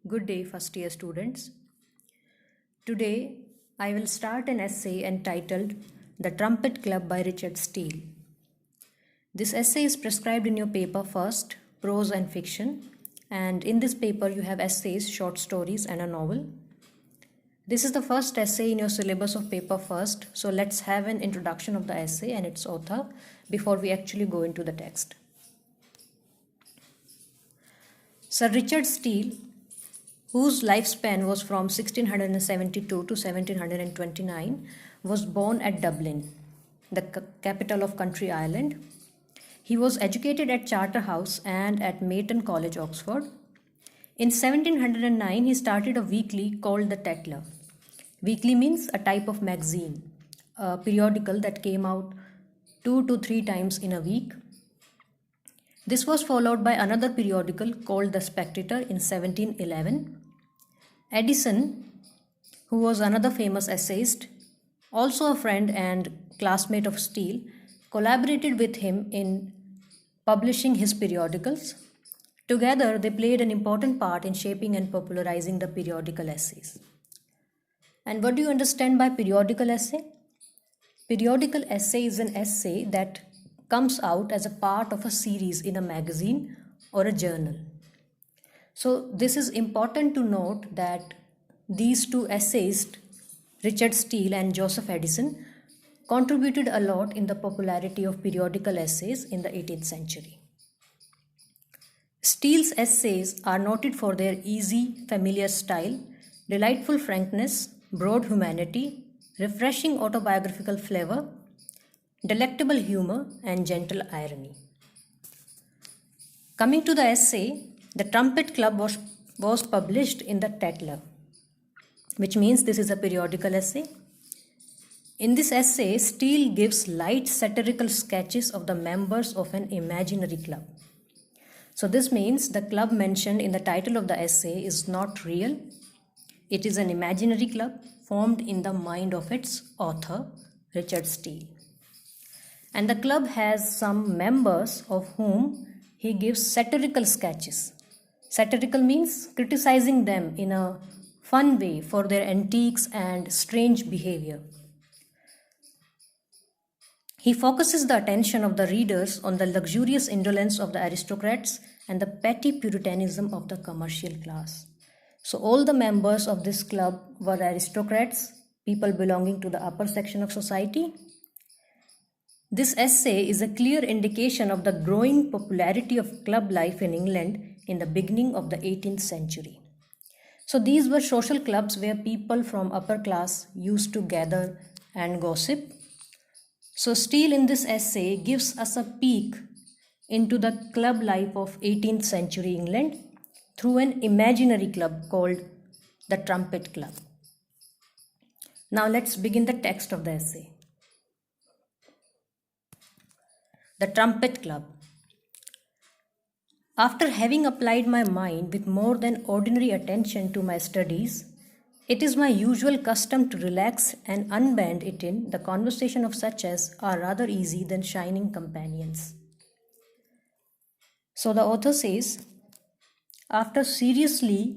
Good day, first year students. Today, I will start an essay entitled The Trumpet Club by Richard Steele. This essay is prescribed in your paper first, prose and fiction, and in this paper you have essays, short stories, and a novel. This is the first essay in your syllabus of paper first, so let's have an introduction of the essay and its author before we actually go into the text. Sir Richard Steele, whose lifespan was from 1672 to 1729, was born at Dublin, the capital of Country Ireland. He was educated at Charterhouse and at Merton College, Oxford. In 1709, he started a weekly called the Tatler. Weekly means a type of magazine, a periodical that came out 2 to 3 times in a week. This was followed by another periodical called The Spectator in 1711. Addison, who was another famous essayist, also a friend and classmate of Steele, collaborated with him in publishing his periodicals. Together, they played an important part in shaping and popularizing the periodical essays. And what do you understand by periodical essay? Periodical essay is an essay that comes out as a part of a series in a magazine or a journal. So this is important to note that these two essayists, Richard Steele and Joseph Addison, contributed a lot in the popularity of periodical essays in the 18th century. Steele's essays are noted for their easy, familiar style, delightful frankness, broad humanity, refreshing autobiographical flavor, delectable humor, and gentle irony. Coming to the essay, The Trumpet Club was published in the Tatler, which means this is a periodical essay. In this essay, Steele gives light satirical sketches of the members of an imaginary club. So this means the club mentioned in the title of the essay is not real. It is an imaginary club formed in the mind of its author, Richard Steele. And the club has some members of whom he gives satirical sketches. Satirical means criticizing them in a fun way for their antics and strange behavior. He focuses the attention of the readers on the luxurious indolence of the aristocrats and the petty puritanism of the commercial class. So all the members of this club were aristocrats, people belonging to the upper section of society. This essay is a clear indication of the growing popularity of club life in England in the beginning of the 18th century. So these were social clubs where people from upper class used to gather and gossip. So Steele in this essay gives us a peek into the club life of 18th century England through an imaginary club called the Trumpet Club. Now let's begin the text of the essay. The Trumpet Club. After having applied my mind with more than ordinary attention to my studies, it is my usual custom to relax and unbend it in the conversation of such as are rather easy than shining companions. So the author says, after seriously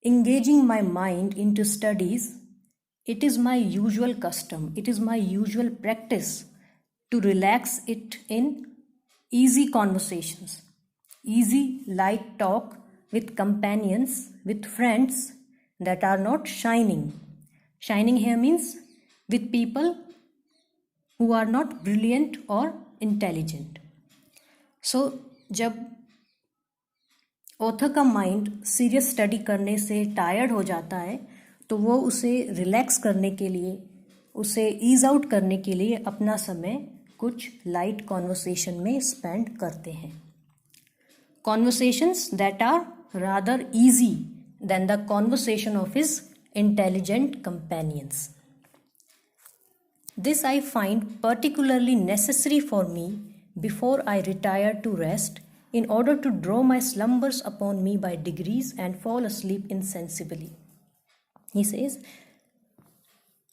engaging my mind into studies, it is my usual custom, it is my usual practice to relax it in easy conversations, easy light talk with companions, with friends that are not shining. Shining here means with people who are not brilliant or intelligent. So जब author का mind serious study करने से tired हो जाता है तो वो उसे रिलैक्स करने के लिए, उसे ईज आउट करने के लिए अपना समय कुछ लाइट कॉन्वर्सेशन में स्पेंड करते हैं. Conversations that are rather easy than the conversation of his intelligent companions. This I find particularly necessary for me before I retire to rest in order to draw my slumbers upon me by degrees and fall asleep insensibly. He says,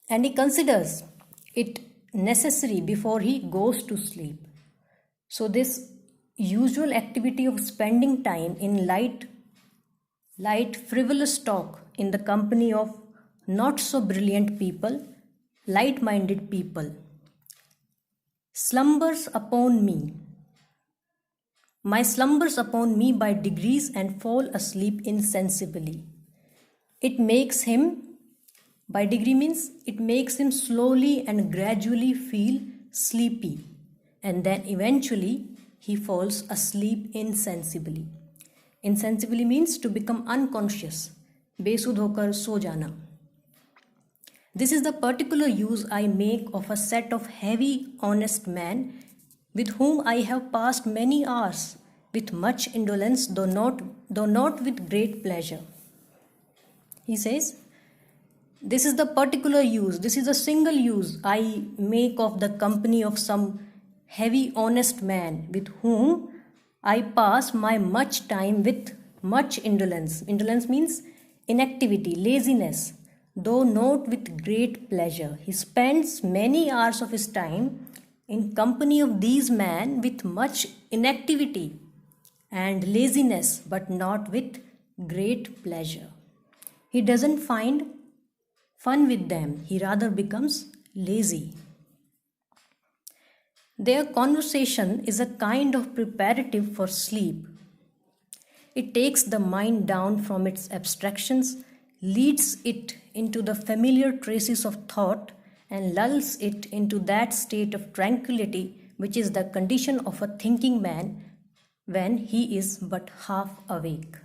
and he considers it necessary before he goes to sleep. So this usual activity of spending time in light light frivolous talk in the company of not so brilliant people, light minded people. Slumbers upon me. My slumbers upon me by degrees and fall asleep insensibly. It makes him, by degree means it makes him slowly and gradually feel sleepy, and then eventually he falls asleep insensibly. Insensibly means to become unconscious, बेसुध होकर सो जाना. This is the particular use I make of a set of heavy, honest men with whom I have passed many hours with much indolence, though not with great pleasure. He says, this is the particular use, this is a single use I make of the company of some heavy, honest man with whom I pass my much time with much indolence. Indolence means inactivity, laziness, though not with great pleasure. He spends many hours of his time in company of these men with much inactivity and laziness, but not with great pleasure. He doesn't find fun with them, he rather becomes lazy. Their conversation is a kind of preparative for sleep. It takes the mind down from its abstractions, leads it into the familiar traces of thought, and lulls it into that state of tranquility which is the condition of a thinking man when he is but half awake.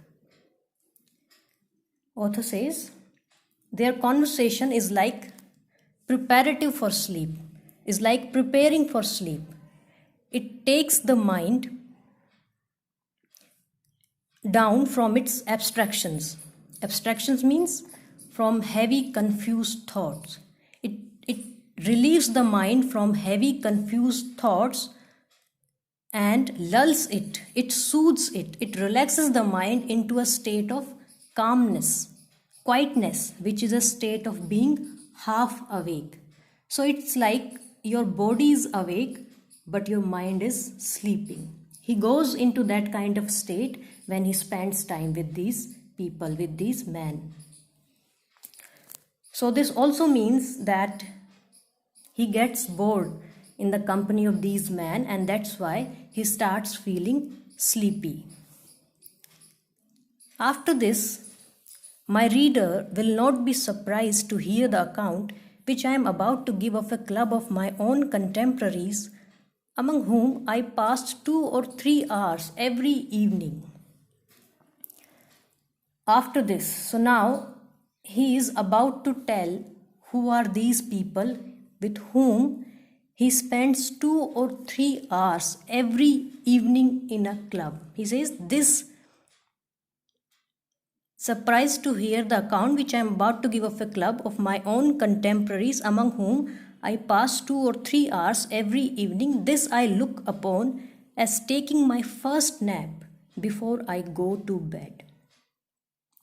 Author says, their conversation is like preparative for sleep, is like preparing for sleep. It takes the mind down from its abstractions. Abstractions means from heavy, confused thoughts. It relieves the mind from heavy, confused thoughts and lulls it. It soothes it. It relaxes the mind into a state of calmness, quietness, which is a state of being half awake. So it's like your body is awake, but your mind is sleeping. He goes into that kind of state when he spends time with these people, with these men. So this also means that he gets bored in the company of these men, and that's why he starts feeling sleepy. After this, my reader will not be surprised to hear the account which I am about to give of a club of my own contemporaries, among whom I passed 2 or 3 hours every evening. After this, so now he is about to tell who are these people with whom he spends 2 or 3 hours every evening in a club. He says, this surprised to hear the account which I am about to give of a club of my own contemporaries, among whom I pass 2 or 3 hours every evening. This I look upon as taking my first nap before I go to bed.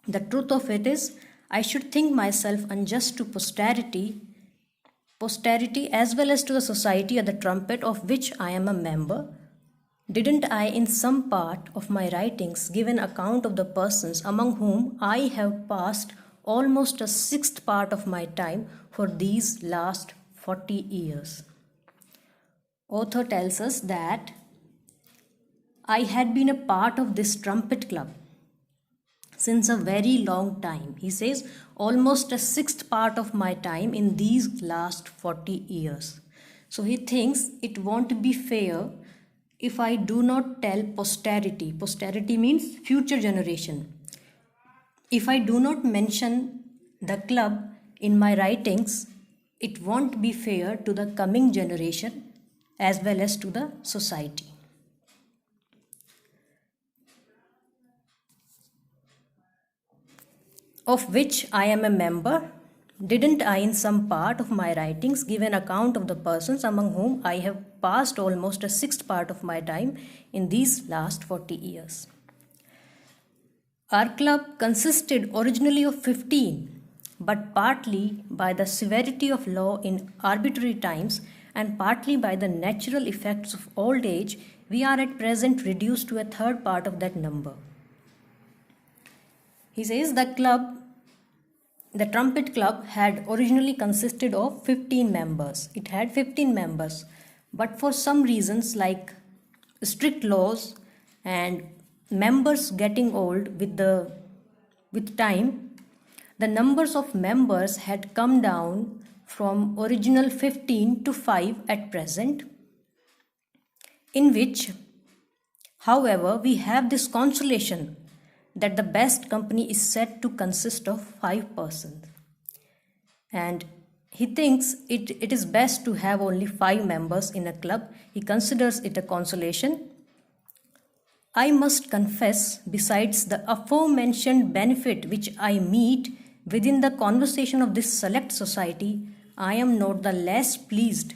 The truth of it is, I should think myself unjust to posterity as well as to the Society of the Trumpet, of which I am a member. Didn't I in some part of my writings give an account of the persons among whom I have passed almost a sixth part of my time for these last 40 years? Author tells us that I had been a part of this trumpet club since a very long time. He says almost a sixth part of my time in these last 40 years. So he thinks it won't be fair if I do not tell posterity. Posterity means future generation. If I do not mention the club in my writings, it won't be fair to the coming generation as well as to the society. Of which I am a member. Didn't I in some part of my writings give an account of the persons among whom I have passed almost a sixth part of my time in these last 40 years? Our club consisted originally of 15, but partly by the severity of law in arbitrary times and partly by the natural effects of old age, we are at present reduced to a third part of that number. He says the trumpet club had originally consisted of 15 members. It had 15 members, but for some reasons like strict laws and members getting old with time, the numbers of members had come down from original 15 to 5 at present, in which, however, we have this consolation that the best company is said to consist of 5 persons. And he thinks it is best to have only 5 members in a club. He considers it a consolation. I must confess, besides the aforementioned benefit which I meet within the conversation of this select society, I am not the less pleased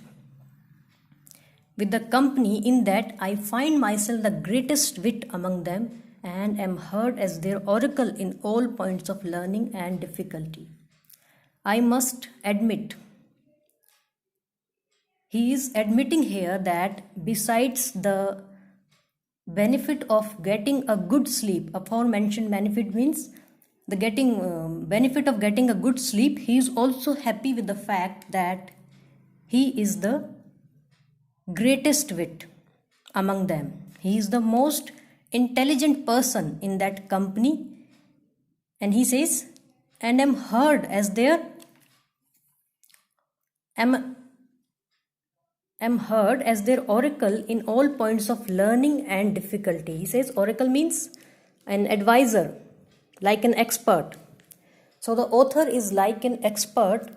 with the company in that I find myself the greatest wit among them and am heard as their oracle in all points of learning and difficulty. I must admit, he is admitting here that besides the benefit of getting a good sleep, aforementioned benefit means the benefit of getting a good sleep, he is also happy with the fact that he is the greatest wit among them. He is the most intelligent person in that company, and he says, and am heard as their oracle in all points of learning and difficulty. He says oracle means an advisor, like an expert. So the author is like an expert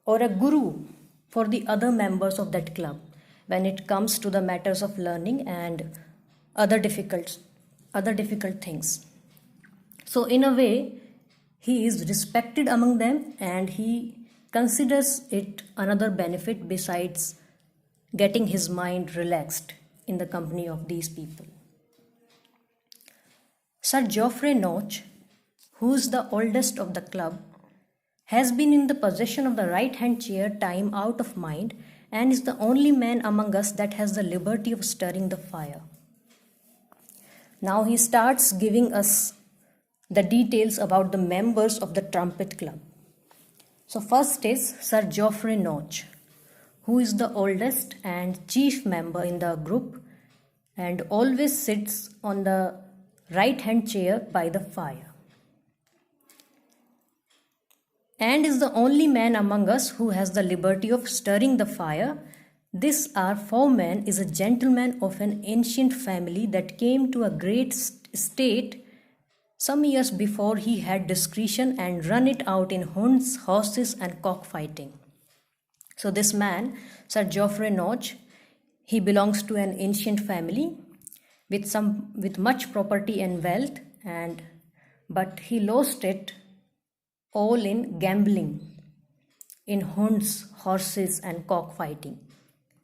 or a guru for the other members of that club when it comes to the matters of learning and other difficult things. So in a way, he is respected among them and he considers it another benefit besides getting his mind relaxed in the company of these people. Sir Geoffrey Notch, who is the oldest of the club, has been in the possession of the right-hand chair time out of mind and is the only man among us that has the liberty of stirring the fire. Now he starts giving us the details about the members of the trumpet club. So first is Sir Geoffrey Notch, who is the oldest and chief member in the group and always sits on the right-hand chair by the fire, and is the only man among us who has the liberty of stirring the fire. This our foreman is a gentleman of an ancient family that came to a great state some years before he had discretion and run it out in hunts, horses and cockfighting. So this man, Sir Geoffrey Notch, he belongs to an ancient family with much property and wealth, but he lost it all in gambling, in hunts, horses and cockfighting.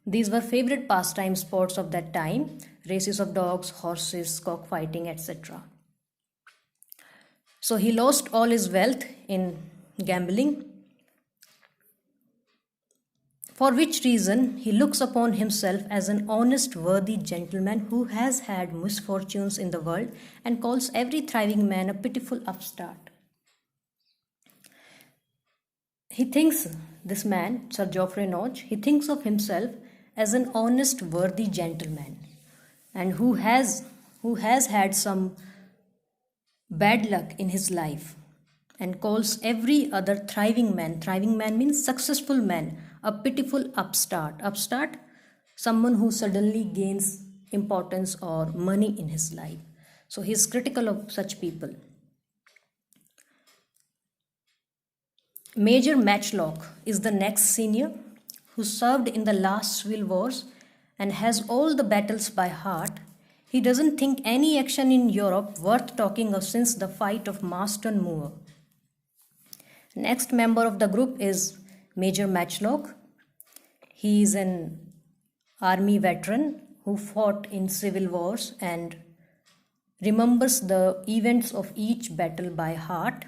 These were favorite pastime sports of that time, races of dogs, horses, cockfighting, etc. So he lost all his wealth in gambling, for which reason he looks upon himself as an honest, worthy gentleman who has had misfortunes in the world and calls every thriving man a pitiful upstart. He thinks, this man, Sir Geoffrey Notch, he thinks of himself as an honest, worthy gentleman and who has had some bad luck in his life and calls every other thriving man means successful man, a pitiful upstart, someone who suddenly gains importance or money in his life. So he is critical of such people. Major Matchlock is the next senior, who served in the last civil wars and has all the battles by heart. He doesn't think any action in Europe worth talking of since the fight of Marston Moor. Next member of the group is Major Matchlock. He is an army veteran who fought in civil wars and remembers the events of each battle by heart.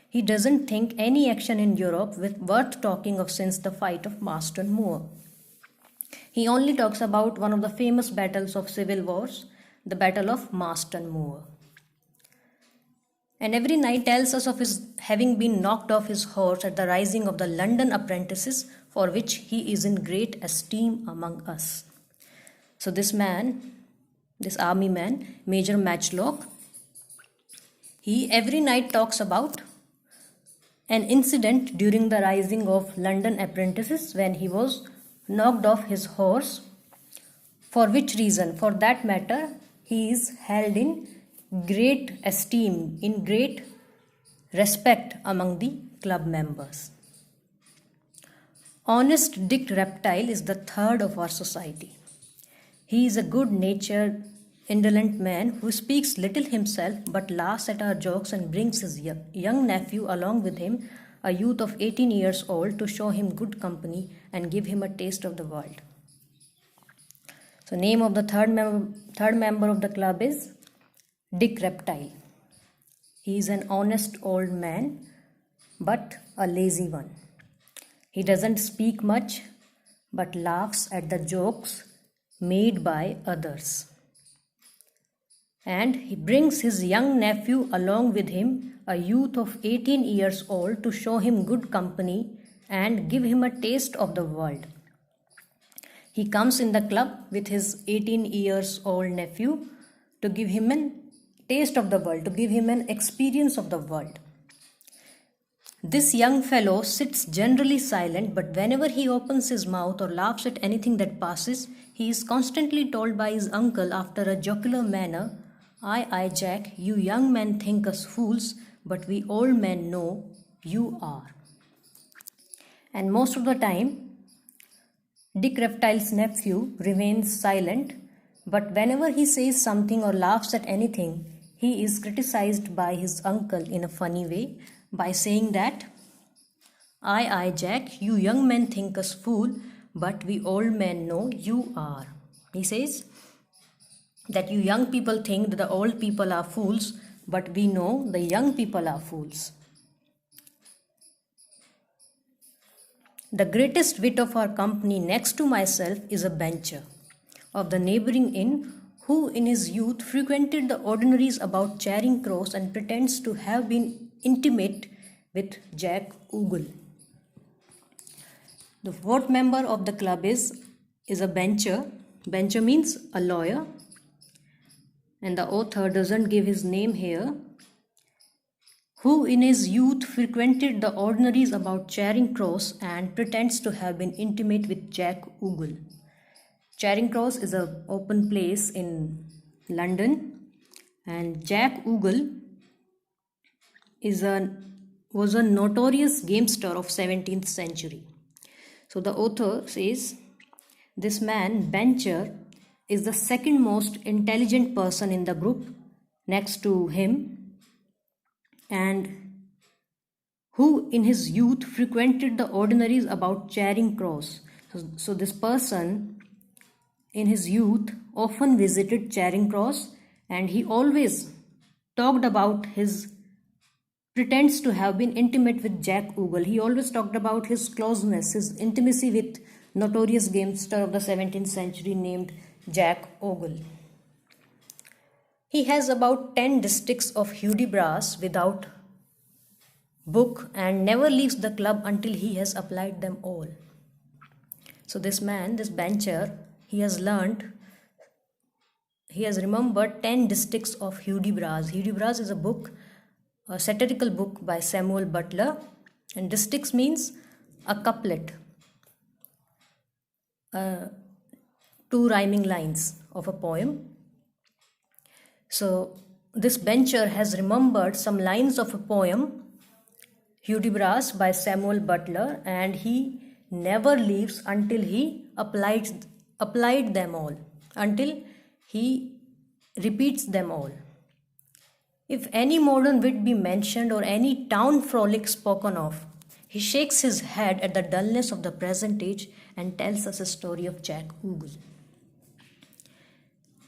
He doesn't think any action in Europe worth talking of since the fight of Marston Moor. He only talks about one of the famous battles of civil wars, the Battle of Marston Moor. And every night tells us of his having been knocked off his horse at the rising of the London apprentices, for which he is in great esteem among us. So this man, this army man, Major Matchlock, he every night talks about an incident during the rising of London apprentices when he was knocked off his horse. For which reason, for that matter, he is held in great esteem, in great respect among the club members. Honest Dick Reptile is the third of our society. He is a good-natured, indolent man who speaks little himself but laughs at our jokes and brings his young nephew along with him, a youth of 18 years old, to show him good company and give him a taste of the world. So name of the third member of the club is Dick Reptile. He is an honest old man but a lazy one. He doesn't speak much but laughs at the jokes made by others. And he brings his young nephew along with him, a youth of 18 years old, to show him good company and give him a taste of the world. He comes in the club with his 18 years old nephew to give him a taste of the world, to give him an experience of the world. This young fellow sits generally silent, but whenever he opens his mouth or laughs at anything that passes, he is constantly told by his uncle after a jocular manner, "Aye, Jack, you young men think us fools, but we old men know you are." And most of the time, Dick Reptile's nephew remains silent, but whenever he says something or laughs at anything, he is criticized by his uncle in a funny way by saying that, Aye, Jack, you young men think us fool, but we old men know you are." He says that you young people think that the old people are fools, but we know the young people are fools. The greatest wit of our company next to myself is a bencher of the neighbouring inn, who in his youth frequented the ordinaries about Charing Cross and pretends to have been intimate with Jack Ogle. The fourth member of the club is a bencher. Bencher means a lawyer, and the author doesn't give his name here. Who in his youth frequented the ordinaries about Charing Cross and pretends to have been intimate with Jack Ogle. Charing Cross is an open place in London, and Jack Ogle was a notorious gamester of 17th century. So the author says this man, Bencher, is the second most intelligent person in the group next to him, and who in his youth frequented the ordinaries about Charing Cross. So this person in his youth often visited Charing Cross, and he always talked about his pretends to have been intimate with Jack Ogle. He always talked about his closeness, his intimacy with notorious gamester of the 17th century named Jack Ogle. He has about 10 distichs of Hudibras without book and never leaves the club until he has applied them all. So this man, this bencher, he has remembered 10 distichs of Hudibras. Hudibras is a book, a satirical book by Samuel Butler, and distichs means a couplet, 2 rhyming lines of a poem. So this bencher has remembered some lines of a poem, Hudibras by Samuel Butler, and he never leaves until he applied them all, until he repeats them all. If any modern wit be mentioned or any town frolic spoken of, he shakes his head at the dullness of the present age and tells us a story of Jack Ogle.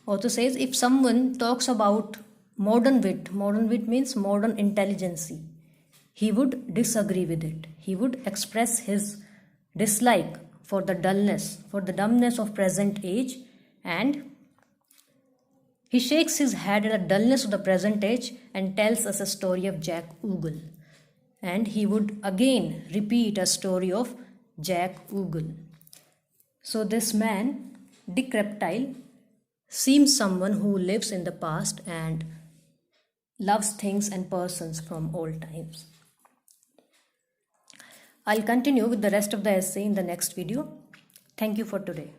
Author says if someone talks about modern wit means modern intelligence, he would disagree with it. He would express his dislike for the dumbness of present age, and He shakes his head at the dullness of the present age and tells us a story of Jack Ogle. And he would again repeat a story of Jack Ogle. So this man, Dick Reptile, seems someone who lives in the past and loves things and persons from old times. I'll continue with the rest of the essay in the next video. Thank you for today.